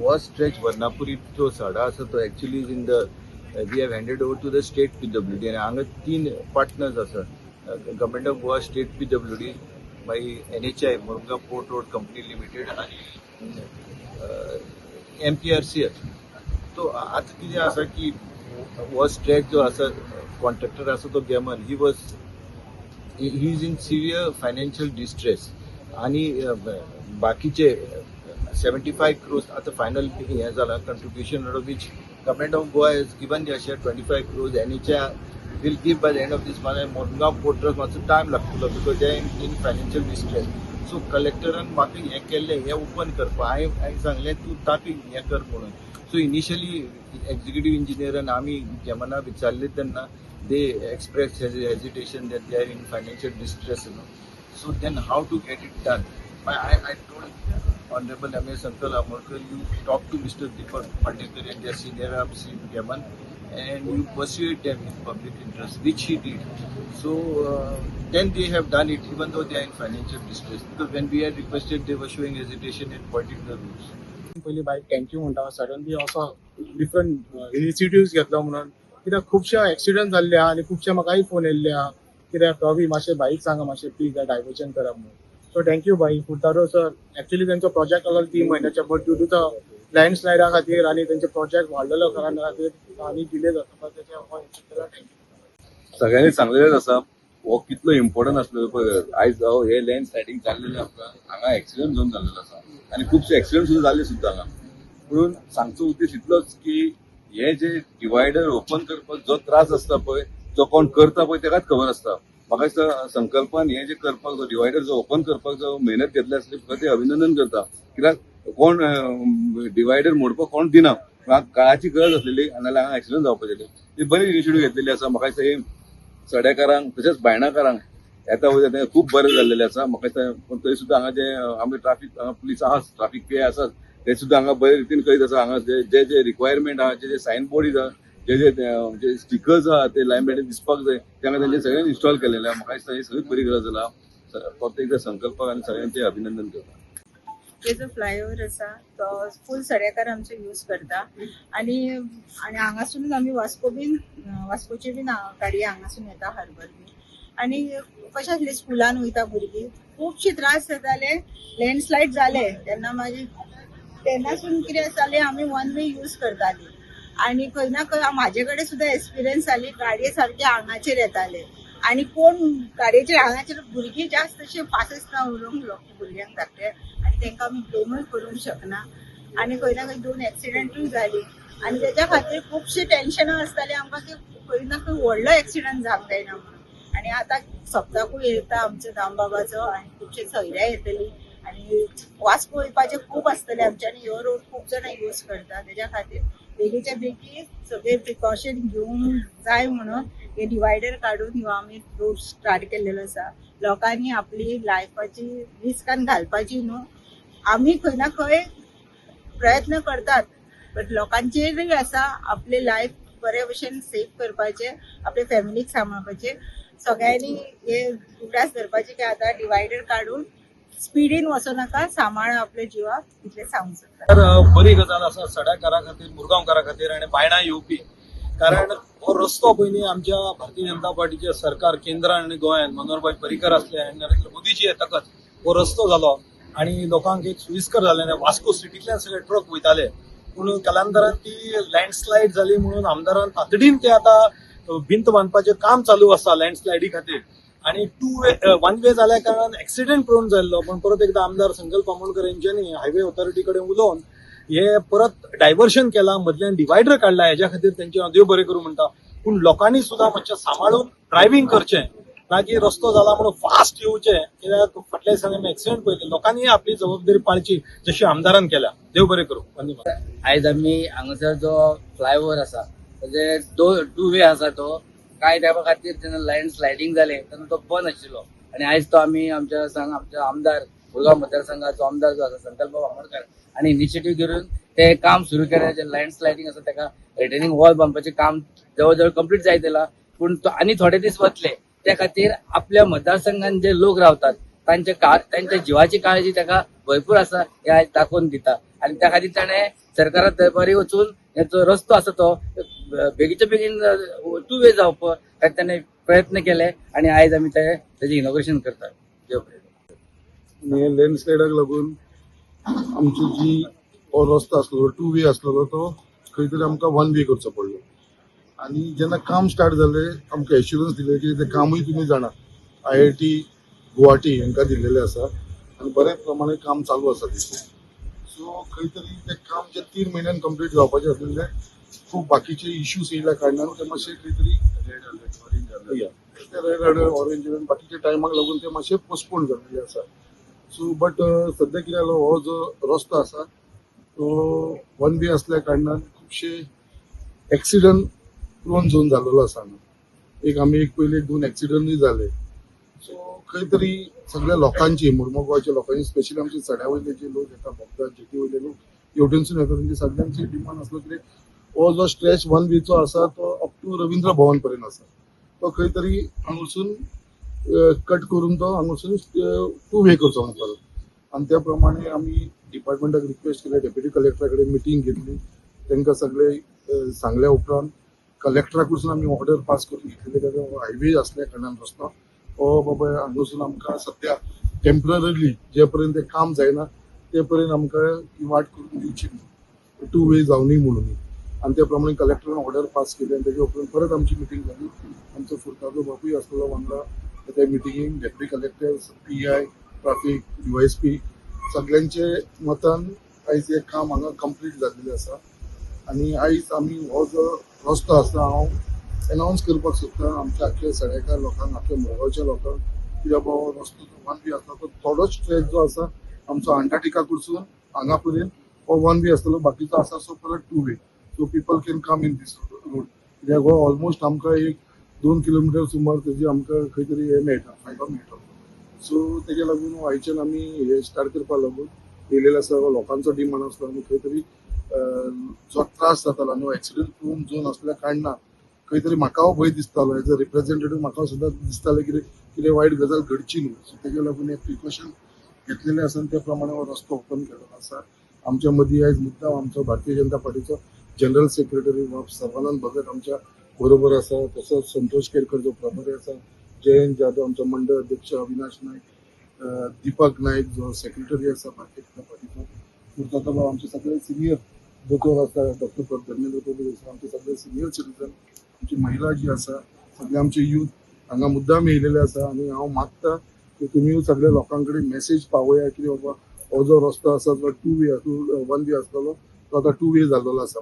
was stretch Varnapuri जो साडा आसा तो actually is in the we have handed over to the state PWD आणि हांगा 3 partners आसा Government of Goa, State PWD, मागीर NHI Mormugao Port Road Company Limited आणि MPRCL. तो आता कितें आसा की हो स्ट्रेच जो आसा कॉन्ट्रॅक्टर आसा तो gammon he is in severe financial distress आणि बाकीचे 75 crores आता फायनल हे जाला contribution out of which government of Goa has given the Asher 25 crores NHI will give by the end of this month and Mormugao Port Trust मातसो time लागतलो because they in financial distress. So कलेक्टरान म्हाका हें केल्लें हें open करपा हांवें सांगलें तूं ताका हें कर म्हणून. सो इनिशियली एक्झिक्युटिव्ह इंजिनियरान आमी गेमना विचारले तेन्ना they expressed hesitation that they are in financial distress, So then how to get it done? I told Honorable M.A. Sankal Amorkar, you talk to Mr. Deepak Pandekar and their senior ups in Geman and you persuade them in public interest, which he did. So then they have done it even though they are in financial distress. Because when we had requested, they were showing hesitation in pointing the rules. पहिली bye thank you म्हणटा suddenly असो different initiatives घेतलो म्हणून कित्याक खुबशे accident जाल्ले आहा आनी खुबशे म्हाकाय फोन येयल्ले आहा कित्याक तो बी मातशें बाईक सांगा मातशें प्लीज डायवर्जन करा म्हणून. सो थँक्यू बाई फुडारो सर. एक्चुअली तेंचो प्रोजेक्ट आसलो 3 म्हयन्याचे बट ड्यू टू द लँडस्लायडा खातीर आनी तेंचे प्रोजेक्ट वाडलेलो खातीर आनी डिले जाता थँक्यू. सगळ्यांनी सांगलेलेच आसा हो कितलो इम्पॉर्टंट आसलो पळय. आयज हे लँड स्लायडिंग जाल्लेलें आमकां हांगा एक्सिडंट जावन जाल्लेलो आसा आनी खुबशे एक्सिडंट सुद्दां जाल्ले सुद्दां हांगा. म्हणून सांगचो उद्देश इतलोच की हे जे डिवायडर ओपन करपाक जो त्रास आसता पळय जो कोण करता पळय तेकाच खबर आसता. म्हाका दिसता संकल्पान हे जे करपाक जो डिवायडर जो ओपन करपाक जो मेहनत घेतली आसली तुका ते अभिनंदन करता. कित्याक कोण डिवायडर मोडपाक कोण दिना. काळाची गरज आसलेली आनी हांगा एक्सिडंट जावपाचे ती बरी इनिशिएटीव घेतलेली आसा. म्हाका दिसता हे सड्याकारांक तशेंच भायणाकारांक येता वयता ते खूब बरें जाल्लेलें आसा. म्हाका दिसता पूण तरी सुद्दां हांगा जे आमी ट्राफीक पुलीस आहा ट्राफीक पे आसात ते सुद्दां हांगा बरे रितीन करीत आसा. हांगा जे जे रिक्वायरमेंट आहा जे सायन बोर्ड आहा जे स्टिकर्स आहा ते लायब्ररी दिसपाक जाय ते हांगा तेंचे सगळ्यांनी इन्स्टॉल केलेले आहा. म्हाका दिसता ही सगळी बरी गरज जाला. फक्त एकदा संकल्पाक आनी सगळ्यांचे अभिनंदन करता. हे जो फ्लायओव्हर आसा तो फूल सड्याकार आमचो यूज करता आनी हांगासूनच आमी वास्कोची बीन गाडी हांगासून येता हार्बर बी आनी कशें आसलें स्कुलान वयता भुरगीं खुबशे त्रास जाताले. लँडस्लायड जाले तेन्नासून कितें जालें आमी वन वे यूज करताली आनी खंय ना खंय म्हाजे कडेन सुद्दां एक्सपिरियन्स जाली. गाडये सारके हांगाचेर येताले आनी कोण गाडयेचेर हांगाचेर भुरगीं जास्त अशें फास्ट आसता उलोवंक भुरग्यांक धाकटे आनी तांकां आमी ब्लेमूय करूंक शकना. आनी खंय ना खंय 2 एक्सिडंटूय जाली आनी तेच्या खातीर खुबशे टेन्शनां आसताले आमकां की खंय ना खंय व्हडलो एक्सिडंट जावंक जायना म्हणून. आनी आतां सप्तकूय येता आमचो दामबाबाचो आनी खुबशे सयऱ्यां येतलीं आनी वास्को वयपाचें खूब आसतलें आमचे आनी ह्यो रोड खूब जाणां यूज करता. तेच्या खातीर बेगीच्या बेगी सगळे प्रिकॉशन घेवंक जाय म्हणून हे डिवायडर काडून ह्यो आमी रोड स्टार्ट केल्लेलो आसा. लोकांनी आपली लायफाची रिस्कान घालपाची न्हू. आमी खंय ना खंय प्रयत्न करतात बट लोकांचेरूय आसा आपले लायफ बरे भशेन सेफ करपाचे आपले फॅमिलीक सांबाळपाचे. सगळ्यांनी हे उगडास धरपाचे की आतां डिवायडर काडून स्पीडीन वचो नाका सांबाळा आपल्या जिवाक इतलें सांगूंक शकता. तर बरी गजाल आसा सड्याकारा खातीर मुरगांवकारा खातीर आनी बायणां येवपी. कारण हो रस्तो पयलीं आमच्या भारतीय जनता पार्टीचे सरकार केंद्रान आनी गोंयांत मनोहरभाई पर्रीकर आसले आनी नरेंद्र मोदीजी येतकच हो रस्तो जालो आनी लोकांक एक सुविस्कर जालें. वास्को सिटींतल्यान सगळे ट्रक वयताले पूण कालांतरान ती लँडस्लायड जाली म्हणून आमदारान तातडीन ते आतां भिंत बांदपाचें काम चालू आसा लँडस्लायडी खातीर. आणि 1 वे जाल्या कारणान एक्सिडेंट प्रोन जाल्लो. पण परत एकदा आमदार संकल्प आमोणकर यांच्यानी हायवे ऑथॉरिटी कडेन उलोवन हे परत डायव्हर्शन केला मदल्यान डिवायडर काडला. हेच्या खातीर तेंचे हांव देव बरें करूं म्हणटा. पूण लोकांनी सुद्दां मातशें सांबाळून ड्रायव्हिंग करचें ना की रस्तो जाला म्हणून फास्ट येवचें. कित्याक फाटल्या दिसांनी आमी एक्सिडेंट पळयले. लोकांनी आपली जबाबदारी पाळची जशी आमदारान केल्या. देव बरें करूं. धन्यवाद. आयज आमी हांगासर जो फ्लायओव्हर आसा म्हणजे 2 वे आसा तो कांय टायमा खातीर जेन्ना लँड स्लायडींग जालें तेन्ना तो बंद आशिल्लो आनी आयज तो आमी आमच्या आमदार मुरगांव मतदारसंघाचो आमदार जो आसा संकल्प आमोणकर आनी इनिशिएटीव घेवन ते काम सुरू केलें. जे लँड स्लायडींग आसा ताका रिटर्निंग वॉल बांदपाचें काम जवळ जवळ कंप्लीट जायत येयलां पूण तो आनी थोडे दीस वतले. त्या खातीर आपल्या मतदारसंघात जे लोक रावतात तांच्या जिवाची काळजी ताका भरपूर आसा हे आयज दाखोवन दिता. आणि त्या खातीर ताणें सरकाराक दरबारी वचून जो रस्तो आसा तो बेगीच्या बेगीन 2 वे जावपा खातीर ताणें प्रयत्न केले आणि आयज आमी तेजें इनॉग्रेशन करतात. देव बरें. आणि लँडस्लायडाक लागून आमची जी हो रस्तो आसलो 2 वे आसलेलो तो खंय तरी आमकां 1 वे करचो पडलो. आणि जेन्ना काम स्टार्ट जालें आमकां एश्युरन्स दिलें की तें कामूय तुमी जाणा IIT गुवाहाटी हांकां दिल्लेलें आसा आनी बऱ्या प्रमाणे काम चालू आसा तितून. सो खंय तरी तें काम जे 3 म्हयन्यान कंप्लीट जावपाचें आसलेलें खूब बाकीचे इश्यूज येयल्या कारणान तें मातशें खंय तरी रेड अलर्ट ऑरेंज अलर्ट बाकीच्या टायमाक लागून ते मातशें पोस्टपोन जाल्लेले आसा. सो बट सद्या कितें जालो हो जो रस्तो आसा तो 1 वे असल्या कारणान खुबशे एक्सिडंट प्रोन झोन जाल्लो आसा हांगा. आमी पयलीं 2 एक्सिडंटूय जाले. सो खंय तरी सगळ्या लोकांची मुर्मुगांवच्या लोकांची स्पेशली आमचे सड्या वयले जे लोक येता बोगदा जेटी वयले लोक हेवटेनसून येता तेंची सगळ्यांची डिमांड आसलो कितें हो जो स्ट्रेच 1 वेचो आसा तो अप टू रवींद्र भवन पर्यंत आसा. तो खंय तरी हांगसून कट करून तो हांगसून 2 वे करचो म्हणपाक. आणि त्या प्रमाणे आमी डिपार्टमेंटाक रिक्वेस्ट केले डेप्युटी कलेक्टरा कडेन मिटींग घेतली तांकां सगळे सांगल्या उपरांत कलेक्टरा कडसून आमी ऑर्डर पास करून घेतलेले की हायवे असल्या कारणान रस्तो हो बाबा हांगसून आमकां सद्या टेम्पररीली जे पर्यंत तें काम जायना ते पर्यंत आमकां ही वाट करून दिवची 2 वे जावनी म्हणून. आणि त्या प्रमाणे कलेक्टरान ऑर्डर पास केली आणि तेजे उपरांत परत आमची मिटींग जाली. आमचो फुडताचो बापूय आसलो वांगडा त्या मिटींगेक deputy collector PI traffic USP सगळ्यांचे मतान आयज हे काम हांगा कंप्लीट जाल्लेलें आसा. आणि आयज आमी हो जो रस्तो आसा हांव अनावन्स करपाक सोदता आमच्या आख्या सड्याकार लोकांक आख्या मुरगांवच्या लोकांक की बाबा हो रस्तो जो 1 वे आसता तो थोडोच स्ट्रेच जो आसा आमचो अंटार्टिका कडसून हांगा पर्यंत हो 1 वे आसतलो बाकीचो आसा सो परत 2 way. So people can come in this road. कित्याक हो ऑलमोस्ट आमकां 2 किलोमिटर सुमार तेजी आमकां खंय तरी हे मेळटा फायदो मेळटा. सो तेजे लागून आयच्यान आमी हे स्टार्ट करपाक लागून येयलेले आसा. लोकांचो डिमांड आसलो आनी खंय तरी जो त्रास जातालो न्हू एक्सिडंट प्रोन झोन असल्या कारणान खंय तरी म्हाका भंय दिसतालो एज अ रिप्रेझेंटेटीव म्हाका सुद्दां दिसतालें कितें वायट गजाल घडची न्हू. सो तेजे लागून हे प्रिकॉशन घेतलेले आसा आनी त्या प्रमाणे हो रस्तो ओपन केलेलो आसा. आमच्या मदीं आयज मुद्दाम आमचो भारतीय जनता पार्टीचो जनरल सेक्रेटरी सर्वानंद भगत आमच्या बरोबर आसा. तसोच संतोष केरकर जो प्रभारी आसा, जयंत जाधव आमचो मंडळ अध्यक्ष, अविनाश नायक, दीपक नायक जो सेक्रेटरी आसा भारतीय जनता पार्टीचो, फुडताचो आमचे सगळे सिनियर दोतोर आसा डॉक्टर धर्मेंद्र प्रभू आसा, आमचे सगळे सिनियर सिटीजन, आमची महिला जी आसा, सगळे आमचे यूथ हांगा मुद्दाम येयलेले आसा. आनी हांव मागता की तुमी सगळ्या लोकां कडेन मेसेज पावया की बाबा हो जो रस्तो आसा तो 2 वे 1 वे आसतलो तो आतां 2 वे जाल्लो आसा.